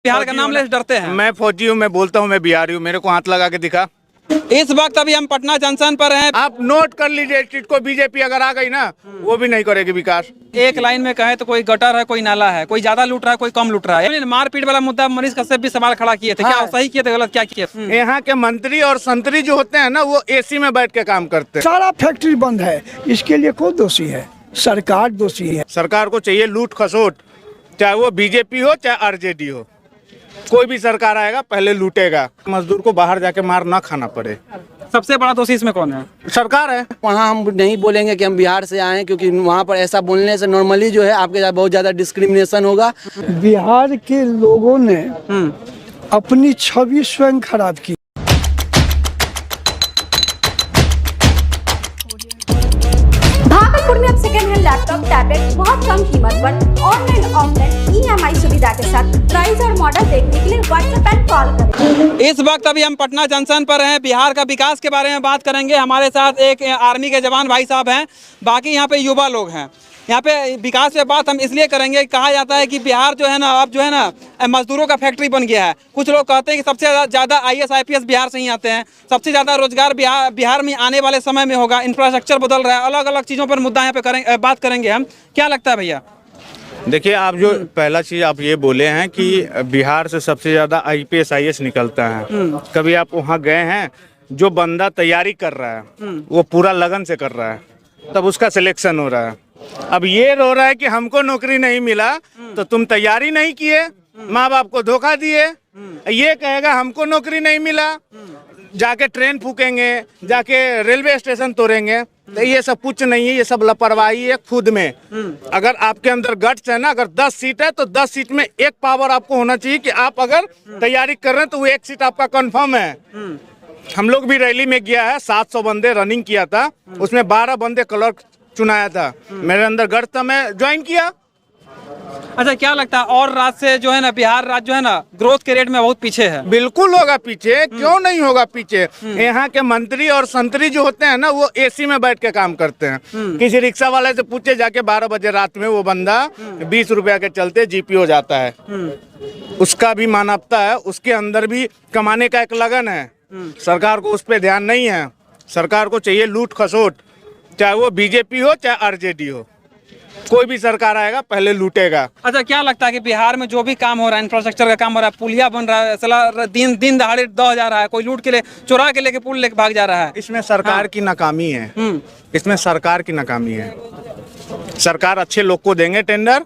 बिहार का नाम ले डरते हैं। मैं फौजी हूँ, मैं बोलता हूँ मैं बिहारी हूँ, मेरे को हाथ लगा के दिखा। इस वक्त अभी हम पटना जंक्शन पर हैं। आप नोट कर लीजिए, इस चीज को बीजेपी अगर आ गई ना वो भी नहीं करेगी विकास। एक लाइन में कहे तो कोई गटर है, कोई नाला है, कोई ज्यादा लूट रहा है, कोई कम लूट रहा है। मारपीट वाला मुद्दा मनीष कश्यप भी सवाल खड़ा किए थे, क्या सही किए थे, गलत क्या किए? यहाँ के मंत्री और संतरी जो होते हैं ना वो एसी में बैठ के काम करते हैं। सारा फैक्ट्री बंद है, इसके लिए कौन दोषी है? सरकार दोषी है। सरकार को चाहिए लूट खसोट, चाहे वो बीजेपी हो चाहे आरजेडी हो, कोई भी सरकार आएगा पहले लूटेगा। मजदूर को बाहर जाके मार ना खाना पड़े। सबसे बड़ा दोषी इसमें कौन है? सरकार है। वहाँ हम नहीं बोलेंगे कि हम बिहार से आए हैं, क्योंकि वहाँ पर ऐसा बोलने से नॉर्मली जो है आपके साथ बहुत ज़्यादा डिस्क्रिमिनेशन होगा। बिहार के लोगों ने अपनी छवि स्वयं खराब की। भागलपुर में अब सेकेंड हैंड लैपटॉप टैबलेट बहुत कम कीमत पर ऑनलाइन ऑफलाइन EMI सुविधा के साथ प्राइस और मॉडल देखने के लिए व्हाट्सएप पर कॉल करें। इस वक्त अभी हम पटना जंक्शन पर हैं। बिहार का विकास के बारे में बात करेंगे। हमारे साथ एक आर्मी के जवान भाई साहब हैं, बाकी यहाँ पे युवा लोग हैं। यहाँ पे विकास पे बात हम इसलिए करेंगे, कहा जाता है कि बिहार जो है ना अब जो है ना मजदूरों का फैक्ट्री बन गया है। कुछ लोग कहते हैं कि सबसे ज़्यादा IAS IPS बिहार से ही आते हैं, सबसे ज़्यादा रोजगार बिहार में आने वाले समय में होगा। इंफ्रास्ट्रक्चर बदल रहा है, अलग अलग चीज़ों पर मुद्दा यहाँ पे बात करेंगे हम। क्या लगता है भैया? देखिए, आप जो पहला चीज आप ये बोले हैं कि बिहार से सबसे ज्यादा IPS IAS निकलता है। कभी आप वहाँ गए हैं? जो बंदा तैयारी कर रहा है वो पूरा लगन से कर रहा है, तब उसका सिलेक्शन हो रहा है। अब ये रो रहा है कि हमको नौकरी नहीं मिला, तो तुम तैयारी नहीं किए, माँ बाप को धोखा दिए। ये कहेगा हमको नौकरी नहीं मिला, जाके ट्रेन फूकेंगे, जाके रेलवे स्टेशन तोड़ेंगे। तो ये सब कुछ नहीं है, ये सब लापरवाही है खुद में। अगर आपके अंदर गट्स है ना, अगर 10 सीट है तो 10 सीट में एक पावर आपको होना चाहिए कि आप अगर तैयारी कर रहे हैं तो वो एक सीट आपका कंफर्म है। हम लोग भी रैली में गया है, 700 बंदे रनिंग किया था, उसमें 12 बंदे क्लर्क चुनाया था। मेरे अंदर गट्स था, मैं ज्वाइन किया। अच्छा, क्या लगता है और राज्य से जो है ना बिहार राज्य जो है ना ग्रोथ के रेट में बहुत पीछे है? बिल्कुल होगा पीछे, क्यों नहीं होगा पीछे। यहाँ के मंत्री और संतरी जो होते हैं ना वो एसी में बैठ के काम करते हैं। किसी रिक्शा वाले से पूछे जाके 12 बजे रात में, वो बंदा 20 रुपया के चलते GP हो जाता है। उसका भी मानवता है, उसके अंदर भी कमाने का एक लगन है। सरकार को उस पर ध्यान नहीं है। सरकार को चाहिए लूट खसोट, चाहे वो बीजेपी हो चाहे आरजेडी हो, कोई भी सरकार आएगा पहले लूटेगा। अच्छा, क्या लगता है कि बिहार में जो भी काम हो रहा है, इंफ्रास्ट्रक्चर का काम हो रहा है, पुलिया बन रहा है, साला दिन दहाड़े दह जा रहा है, कोई लूट के लिए चुरा के लेके पुल लेके भाग जा रहा है, इसमें सरकार की नाकामी है। इसमें सरकार की नाकामी है। सरकार अच्छे लोग को देंगे टेंडर,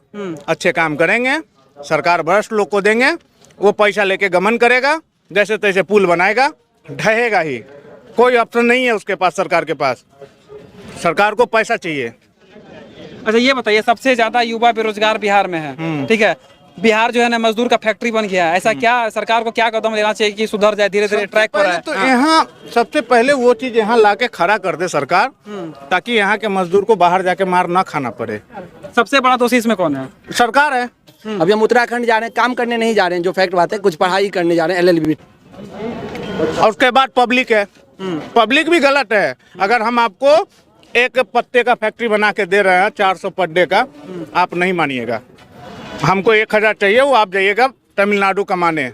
अच्छे काम करेंगे। सरकार भ्रष्ट लोग को देंगे, वो पैसा लेके गमन करेगा, जैसे तैसे पुल बनाएगा, ढहेगा ही। कोई ऑप्शन नहीं है उसके पास, सरकार के पास। सरकार को पैसा चाहिए। अच्छा, ये बताइए, सबसे ज्यादा युवा बेरोजगार बिहार में है, ठीक है। बिहार जो है ना मजदूर का फैक्ट्री बन गया है। ऐसा क्या सरकार को क्या कदम लेना चाहिए कि सुधर जाए, धीरे धीरे ट्रैक पर आए? तो यहाँ सबसे पहले वो चीज यहाँ लाके खड़ा कर दे सरकार, ताकि यहाँ के मजदूर को बाहर जाके मार ना खाना पड़े। सबसे बड़ा दोषी इसमें कौन है? सरकार है। अभी हम उत्तराखंड जा रहे हैं, काम करने नहीं जा रहे हैं, जो फैक्ट बात है, कुछ पढ़ाई करने जा रहे हैं, LLB। और उसके बाद पब्लिक है। पब्लिक भी गलत है। अगर हम आपको एक पत्ते का फैक्ट्री बना के दे रहे हैं 400 पर डे का, आप नहीं मानिएगा। हमको 1000 चाहिए, वो आप जाइएगा तमिलनाडु कमाने।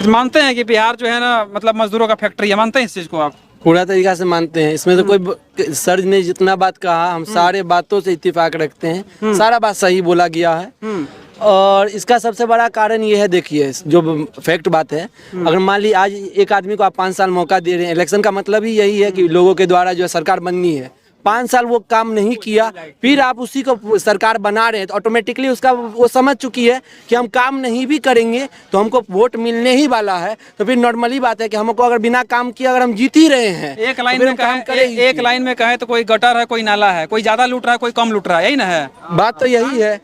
मानते हैं कि बिहार जो है ना मतलब मजदूरों का फैक्ट्री है, मानते हैं इस चीज को आप? पूरा तरीका से मानते हैं। इसमें तो कोई सर ने जितना बात कहा, हम सारे बातों से इत्तेफाक रखते हैं। सारा बात सही बोला गया है। और इसका सबसे बड़ा कारण ये है, देखिए जो फैक्ट बात है, अगर मान ली आज एक आदमी को आप 5 साल मौका दे रहे हैं, इलेक्शन का मतलब ही यही है कि लोगों के द्वारा जो है सरकार बननी है। 5 साल वो काम नहीं किया, फिर आप उसी को सरकार बना रहे हैं, तो ऑटोमेटिकली उसका वो समझ चुकी है कि हम काम नहीं भी करेंगे तो हमको वोट मिलने ही वाला है। तो फिर नॉर्मली बात है कि हमको अगर बिना काम किए अगर हम जीत ही रहे हैं, एक लाइन में कहे तो कोई गटर है, कोई नाला है, कोई ज्यादा लूट रहा है, कोई कम लूट रहा है, यही ना है बात? तो यही है।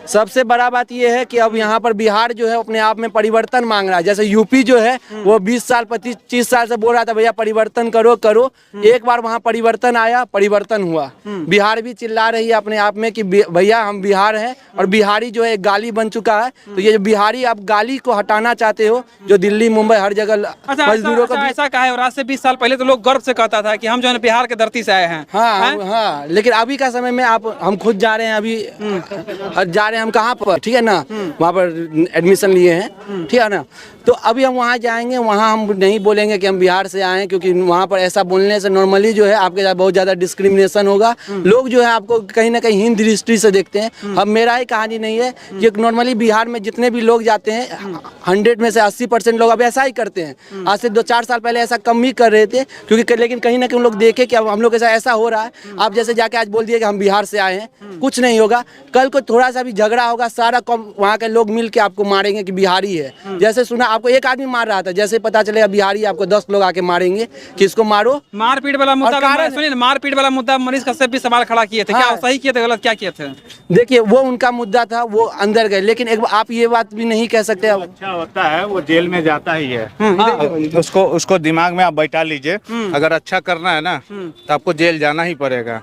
सबसे बड़ा बात यह है कि अब यहाँ पर बिहार जो है अपने आप में परिवर्तन मांग रहा है। जैसे यूपी जो है वो 20 साल 25-30 साल से बोल रहा था भैया परिवर्तन करो करो। एक बार वहाँ परिवर्तन आया, परिवर्तन हुआ। बिहार भी चिल्ला रही है अपने आप में कि भैया हम बिहार हैं, और बिहारी जो है एक गाली बन चुका है। तो ये जो बिहारी आप गाली को हटाना चाहते हो, जो दिल्ली मुंबई हर जगह मजदूरों को ऐसा कहा है। और आज से 20 साल पहले तो लोग गर्व से कहता था कि हम जो है बिहार के धरती से आए हैं। हाँ, लेकिन अभी का समय में आप हम खुद जा रहे हैं, अभी जा रहे हैं रहे हैं हम कहाँ पर, ठीक है ना, वहाँ पर एडमिशन लिए हैं, ठीक है ना। तो अभी हम वहाँ जाएंगे, वहाँ हम नहीं बोलेंगे कि हम बिहार से आए हैं, क्योंकि वहाँ पर ऐसा बोलने से नॉर्मली जो है आपके साथ बहुत ज़्यादा डिस्क्रिमिनेशन होगा। लोग जो है आपको कहीं ना कहीं हीन दृष्टि से देखते हैं। अब मेरा ही कहानी नहीं है, ये नॉर्मली बिहार में जितने भी लोग जाते हैं 100 में से 80% लोग अब ऐसा ही करते हैं। आज से 2-4 साल पहले ऐसा कम ही कर रहे थे, क्योंकि लेकिन कहीं ना कहीं लोग देखे कि अब हम लोग के साथ ऐसा हो रहा है। आप जैसे जाके आज बोल दिए कि हम बिहार से आए हैं, कुछ नहीं होगा। कल को थोड़ा सा भी झगड़ा होगा, सारा वहाँ के लोग मिल के आपको मारेंगे कि बिहारी है। जैसे सुना आपको एक आदमी मार रहा था, जैसे पता चलेगा बिहारी, आपको 10 लोग आके मारेंगे कि इसको मारो। मारपीट वाला मुद्दा, सुनिए, मारपीट वाला मुद्दा मनीष कश्यप भी सवाल खड़ा किए थे। क्या सही किए थे, गलत क्या किए थे? देखिए वो उनका मुद्दा था, वो अंदर गए, लेकिन एक आप ये बात भी नहीं कह सकते। अच्छा होता है वो जेल में जाता ही है। उसको दिमाग में आप बैठा लीजिए, अगर अच्छा करना है ना तो आपको जेल जाना ही पड़ेगा,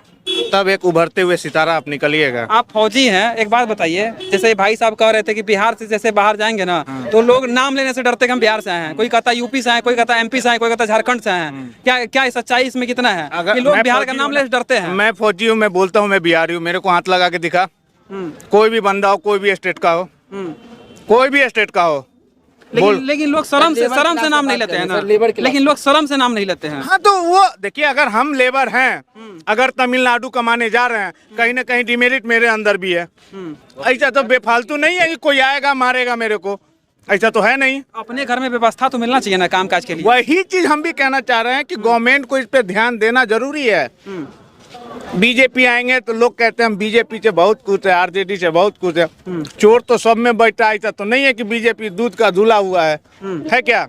तब एक उभरते हुए सितारा आप निकलिएगा। आप फौजी हैं, एक बात बताइए, जैसे भाई साहब कह रहे थे कि बिहार से जैसे बाहर जाएंगे ना तो लोग नाम लेने से डरते कि हम बिहार से आए हैं। कोई कहता यूपी से आए, कोई कहता एमपी से आए, कोई कहता झारखंड से आए हैं। क्या सच्चाई इसमें कितना है कि लोग बिहार का नाम लेने से डरते हैं? मैं फौजी हूँ, मैं बोलता हूँ मैं बिहारी हूँ, मेरे को हाथ लगा के दिखा। कोई भी बंदा हो, कोई भी स्टेट का हो, कोई भी स्टेट का हो, लेकिन लोग शर्म से नाम नहीं लेते हैं ना। लेकिन लोग शर्म से नाम नहीं लेते हैं। हाँ तो वो देखिए, अगर हम लेबर हैं, अगर तमिलनाडु कमाने जा रहे हैं, कहीं ना कहीं डिमेरिट मेरे अंदर भी है। ऐसा तो बेफालतू नहीं है कि कोई आएगा मारेगा मेरे को, ऐसा तो है नहीं। अपने घर में व्यवस्था तो मिलना चाहिए ना काम काज के लिए। वही चीज हम भी कहना चाह रहे हैं कि गवर्नमेंट को इस पे ध्यान देना जरूरी है। बीजेपी आएंगे तो लोग कहते हैं हम बीजेपी से बहुत कुछ है, आरजेडी से बहुत कुछ है। चोर तो सब में बैठा, ऐसा तो नहीं है कि बीजेपी दूध का धुला हुआ है क्या?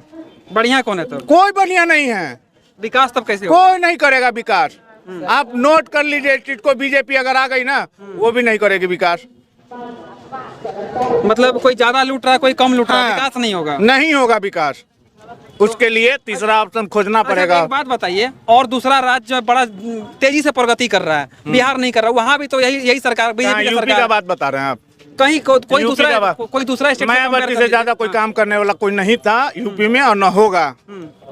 बढ़िया कौन है? तो कोई बढ़िया नहीं है। विकास तब कैसे होगा? कोई नहीं करेगा विकास। आप नोट कर लीजिए, स्टेट को बीजेपी अगर आ गई ना, वो भी नहीं करेगी विकास। मतलब कोई ज्यादा लूट रहा है, कोई कम लूट रहा है, विकास नहीं होगा। नहीं होगा विकास। उसके लिए तीसरा ऑप्शन खोजना पड़ेगा। एक बात बताइए, और दूसरा राज्य बड़ा तेजी से प्रगति कर रहा है, बिहार नहीं कर रहा, वहाँ भी तो यही सरकार, बीजेपी की सरकार। का बात बता रहे हैं आप? कहीं कोई दूसरा स्टेट मायावती से ज्यादा कोई काम करने वाला कोई नहीं था यूपी में, और न होगा।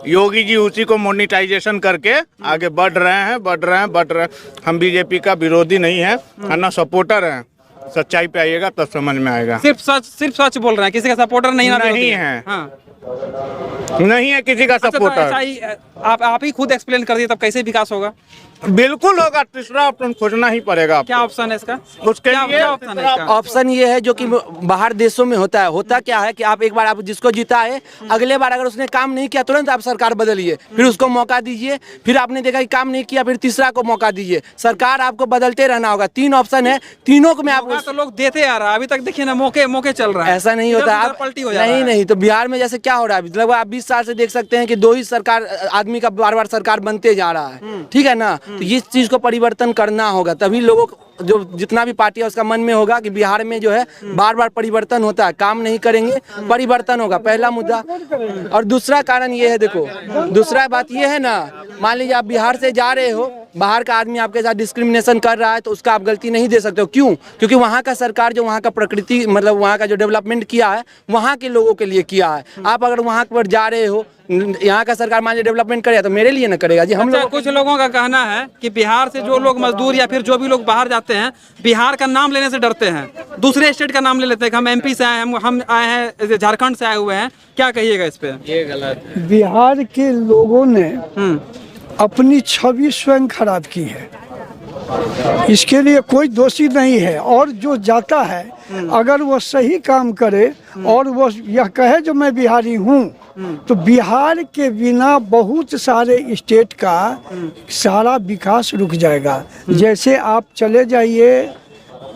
योगी जी उसी को मोनेटाइजेशन करके आगे बढ़ रहे हैं। हम बीजेपी का विरोधी नहीं है, न सपोर्टर है। सच्चाई पे आइएगा तब समझ में आएगा। सिर्फ सच बोल रहे हैं, किसी का सपोर्टर नहीं है। नहीं है किसी का सपोर्टर। आप ही खुद एक्सप्लेन कर दिए, तब कैसे विकास होगा? बिल्कुल होगा, तीसरा ऑप्शन खोजना ही पड़ेगा। क्या ऑप्शन है इसका? उसके लिए ऑप्शन ये है जो कि बाहर देशों में होता है। होता क्या है कि आप एक बार आप जिसको जीता है, अगले बार अगर उसने काम नहीं किया तुरंत आप सरकार बदलिए, फिर उसको मौका दीजिए, फिर आपने देखा कि काम नहीं किया, फिर तीसरा को मौका दीजिए। सरकार आपको बदलते रहना होगा। 3 ऑप्शन है, तीनों को मैं आपको तो लोग देते आ रहा है। अभी तक देखिए ना, मौके चल रहा है। ऐसा नहीं होता। आप पलटी हो जाए नहीं तो बिहार में जैसे क्या हो रहा है, लगभग आप 20 साल से देख सकते हैं कि 2 ही सरकार आदमी का बार सरकार बनते जा रहा है, ठीक है ना। तो इस चीज को परिवर्तन करना होगा, तभी लोगों को जो जितना भी पार्टी है उसका मन में होगा कि बिहार में जो है बार परिवर्तन होता है, काम नहीं करेंगे, परिवर्तन होगा। पहला मुद्दा। और दूसरा कारण ये है, देखो दूसरा बात ये है ना, मान लीजिए आप बिहार से जा रहे हो, बाहर का आदमी आपके साथ डिस्क्रिमिनेशन कर रहा है, तो उसका आप गलती नहीं दे सकते हो। क्यों? क्योंकि वहाँ का सरकार जो वहाँ का प्रकृति मतलब वहाँ का जो डेवलपमेंट किया है, वहाँ के लोगों के लिए किया है। आप अगर वहाँ पर जा रहे हो, यहाँ का सरकार मान लीजिए डेवलपमेंट करेगा तो मेरे लिए ना करेगा जी। हम लोग कुछ लोगों का कहना है कि बिहार से जो लोग मजदूर या फिर जो भी लोग बाहर जाते हैं, बिहार का नाम लेने से डरते हैं, दूसरे स्टेट का नाम ले लेते हैं कि हम एमपी से आए हैं, हम आए हैं, झारखंड से आए हुए हैं। क्या कहिएगा इस पे? ये गलत है। बिहार के लोगों ने अपनी छवि स्वयं खराब की है, इसके लिए कोई दोषी नहीं है। और जो जाता है, अगर वो सही काम करे और वो यह कहे जो मैं बिहारी हूँ, तो बिहार के बिना बहुत सारे स्टेट का सारा विकास रुक जाएगा। जैसे आप चले जाइए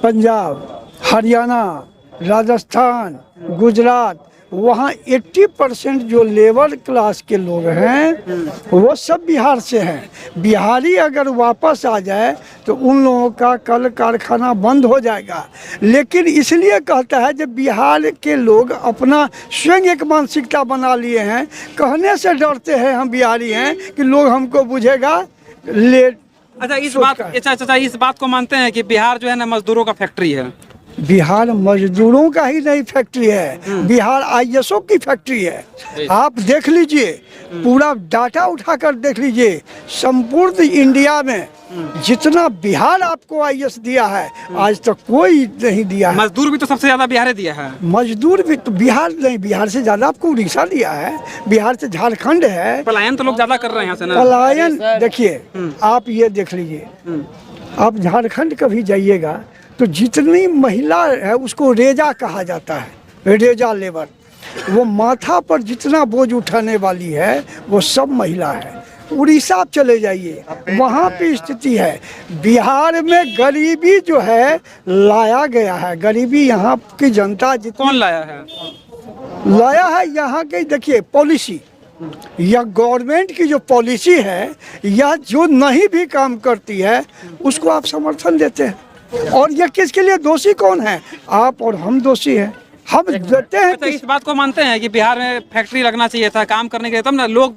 पंजाब, हरियाणा, राजस्थान, गुजरात, वहाँ 80% जो लेबर क्लास के लोग हैं वो सब बिहार से हैं। बिहारी अगर वापस आ जाए तो उन लोगों का कल कारखाना बंद हो जाएगा। लेकिन इसलिए कहता है जब बिहार के लोग अपना स्वयं एक मानसिकता बना लिए हैं, कहने से डरते हैं हम बिहारी हैं कि लोग हमको बुझेगा लेट। अच्छा इस बात को मानते हैं कि बिहार जो है ना मजदूरों का फैक्ट्री है? बिहार मजदूरों का ही नहीं फैक्ट्री है, बिहार आईएसओ की फैक्ट्री है। आप देख लीजिए, पूरा डाटा उठाकर देख लीजिए, संपूर्ण इंडिया में जितना बिहार आपको आईएएस दिया है आज तक कोई नहीं दिया है। मजदूर भी तो सबसे ज्यादा बिहार दिया है। मजदूर भी तो बिहार नहीं, बिहार से ज्यादा आपको उड़ीसा दिया है, बिहार से झारखंड है। पलायन तो लोग ज्यादा कर रहे हैं यहाँ से ना। पलायन देखिए, आप ये देख लीजिए, आप झारखंड कभी जाइएगा तो जितनी महिला है उसको रेजा कहा जाता है, रेजा लेबर। वो माथा पर जितना बोझ उठाने वाली है वो सब महिला है। उड़ीसा आप चले जाइए, वहाँ पे स्थिति है। बिहार में गरीबी जो है लाया गया है, गरीबी यहाँ की जनता कौन लाया है? लाया है यहाँ के, देखिए पॉलिसी, यह गवर्नमेंट की जो पॉलिसी है, यह जो नहीं भी काम करती है उसको आप समर्थन देते हैं। और यह किसके लिए दोषी कौन है? आप और हम दोषी हैं। हम देते हैं। अच्छा, इस बात को मानते हैं कि बिहार में फैक्ट्री लगना चाहिए था काम करने के लिए, तब ना लोग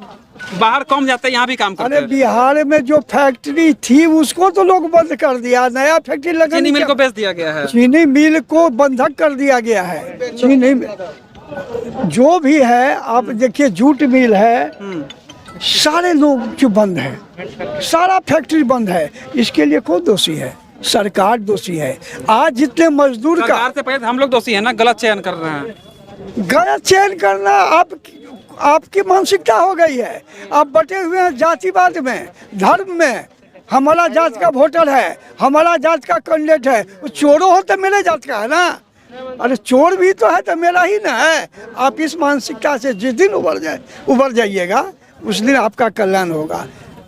बाहर कम जाते हैं, यहाँ भी काम करते अरे हैं। बिहार में जो फैक्ट्री थी उसको तो लोग बंद कर दिया, नया फैक्ट्री लगा। चीनी मिल को बेच दिया गया है। चीनी मिल को बंधक कर दिया गया है। चीनी जो भी है, आप देखिए जूट मिल है, सारे लोग जो बंद है, सारा फैक्ट्री बंद है। इसके लिए कौन दोषी है? सरकार दोषी है। आज जितने मजदूर का, सरकार से पहले हम लोग दोषी है ना, गलत चयन कर रहे हैं। गलत चयन करना आपकी मानसिकता हो गई है। आप बटे हुए हैं जातिवाद में, धर्म में। हमारा जात का वोटर है, हमारा जात का कैंडिडेट है, वो चोरों हो तो मेरे जात का है ना। अरे चोर भी तो है तो मेरा ही ना है। आप इस मानसिकता से जिस दिन उबर जाइएगा उस दिन आपका कल्याण होगा।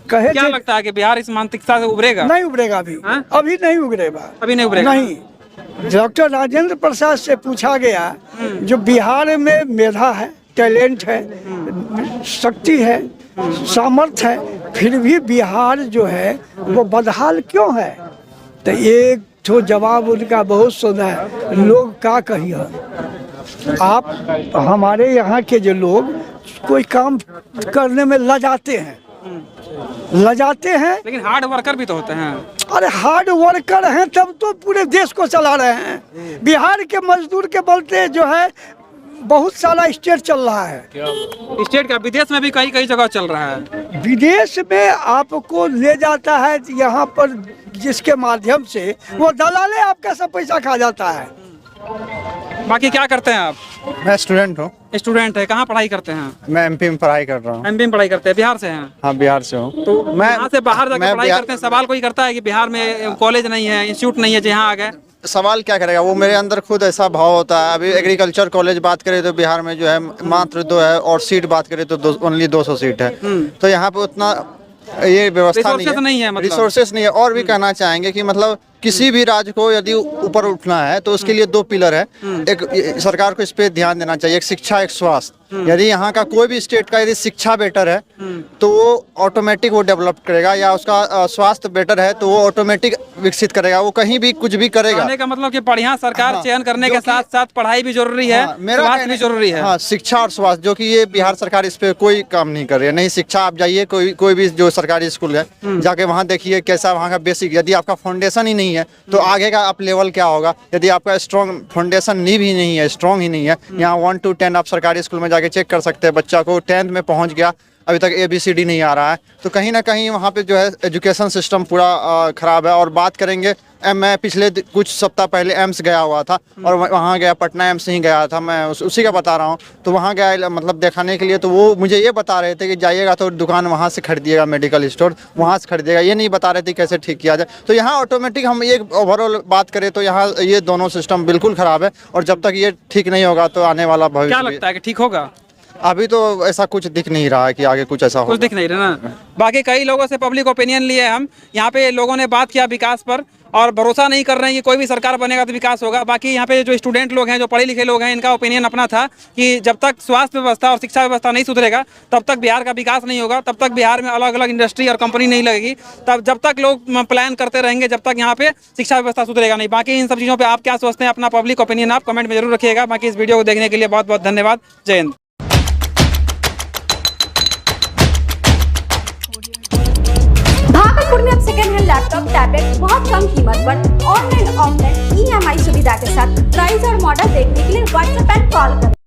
कहे क्या लगता है कि बिहार इस मानसिकता से उभरेगा? नहीं उभरेगा अभी। हाँ? अभी नहीं उभरेगा। अभी नहीं उभरेगा। नहीं। डॉक्टर राजेंद्र प्रसाद से पूछा गया, जो बिहार में मेधा है, टैलेंट है, शक्ति है, सामर्थ्य है, फिर भी बिहार जो है वो बदहाल क्यों है? तो एक तो जवाब उनका बहुत सुना है, लोग क्या कहिए। आप हमारे यहाँ के जो लोग कोई काम करने में लजाते हैं, लेकिन हार्ड वर्कर भी तो होते हैं। अरे हार्ड वर्कर हैं तब तो पूरे देश को चला रहे हैं। बिहार के मजदूर के बलते जो है बहुत सारा स्टेट चल रहा है। स्टेट का विदेश में भी कई कई जगह चल रहा है। विदेश में आपको ले जाता है यहाँ पर, जिसके माध्यम से वो दलाले आपका सब पैसा खा जाता है। बाकी क्या करते हैं आप? मैं स्टूडेंट हूँ। स्टूडेंट है, कहाँ पढ़ाई करते हैं? मैं एमपी में पढ़ाई कर रहा हूँ। एमपी में पढ़ाई करते हैं। बिहार से हैं? हाँ बिहार से हूँ। तो मैं यहाँ से बाहर जाकर मैं पढ़ाई बिहार- करते हैं, सवाल कोई करता है कि बिहार में कॉलेज नहीं है, इंस्टीट्यूट नहीं है, जहाँ आ गए? सवाल क्या करेगा वो, मेरे अंदर खुद ऐसा भाव होता है। अभी एग्रीकल्चर कॉलेज बात करें तो बिहार में जो है मात्र 2 है, और सीट बात करें तो ओनली 200 सीट है। तो यहाँ पे उतना ये व्यवस्था नहीं है, मतलब। रिसोर्सेस नहीं है। और भी कहना चाहेंगे कि मतलब किसी भी राज्य को यदि ऊपर उठना है तो उसके लिए 2 पिलर है। एक सरकार को इस पे ध्यान देना चाहिए, एक शिक्षा, एक स्वास्थ्य। यदि यहाँ का कोई भी स्टेट का यदि शिक्षा बेटर है तो वो ऑटोमेटिक वो डेवलप करेगा, या उसका स्वास्थ्य बेटर है तो वो ऑटोमेटिक विकसित करेगा, वो कहीं भी कुछ भी करेगा। कहने का मतलब कि बढ़िया सरकार चयन करने के साथ साथ पढ़ाई भी जरूरी है, स्वास्थ्य भी जरूरी है। हाँ, शिक्षा और स्वास्थ्य, जो कि ये बिहार सरकार इस पे कोई काम नहीं कर रही है। नहीं शिक्षा, आप जाइए कोई भी जो सरकारी स्कूल है, जाके वहाँ देखिए कैसा वहाँ का बेसिक, यदि आपका फाउंडेशन ही नहीं है तो आगे का आप लेवल क्या होगा। यदि आपका स्ट्रॉन्ग फाउंडेशन नींव ही नहीं है, स्ट्रॉन्ग ही नहीं है, यहाँ 1 to 10 आप सरकारी स्कूल में जाके चेक कर सकते हैं। बच्चा को 10th में पहुँच गया, अभी तक ABCD नहीं आ रहा है, तो कहीं ना कहीं वहाँ पे जो है एजुकेशन सिस्टम पूरा खराब है। और बात करेंगे, मैं पिछले कुछ सप्ताह पहले एम्स गया हुआ था, और वहाँ गया, पटना एम्स ही गया था मैं, उसी का बता रहा हूँ। तो वहाँ गया मतलब दिखाने के लिए, तो वो मुझे ये बता रहे थे कि जाइएगा तो दुकान वहाँ से खरीदिएगा, मेडिकल स्टोर वहाँ से खरीदिएगा, ये नहीं बता रहे थे कैसे ठीक किया जाए। तो यहाँ ऑटोमेटिक हम एक ओवरऑल बात करें तो यहाँ ये दोनों सिस्टम बिल्कुल ख़राब है, और जब तक ये ठीक नहीं होगा तो आने वाला क्या भविष्य लगता है कि ठीक होगा? अभी तो ऐसा कुछ दिख नहीं रहा है कि आगे कुछ ऐसा हो। कुछ दिख नहीं रहा ना। बाकी कई लोगों से पब्लिक ओपिनियन लिए हम, यहाँ पे लोगों ने बात किया विकास पर, और भरोसा नहीं कर रहे हैं कि कोई भी सरकार बनेगा तो विकास होगा। बाकी यहाँ पे जो स्टूडेंट लोग हैं, जो पढ़े लिखे लोग हैं, इनका ओपिनियन अपना था कि जब तक स्वास्थ्य व्यवस्था और शिक्षा व्यवस्था नहीं सुधरेगा तब तक बिहार का विकास नहीं होगा, तब तक बिहार में अलग अलग इंडस्ट्री और कंपनी नहीं लगेगी, तब जब तक लोग प्लान करते रहेंगे, जब तक यहाँ पे शिक्षा व्यवस्था सुधरेगा नहीं। बाकी इन सब चीज़ों पर आप क्या सोचते हैं, अपना पब्लिक ओपिनियन आप कमेंट में जरूर रखिएगा। बाकी इस वीडियो को देखने के लिए बहुत बहुत धन्यवाद। जय हिंद। भागलपुर में अब सेकेंड हैंड लैपटॉप टैबलेट बहुत कम कीमत पर ऑनलाइन ऑफलाइन EMI सुविधा के साथ प्राइस और मॉडल देखने के लिए व्हाट्सएप पर कॉल करें।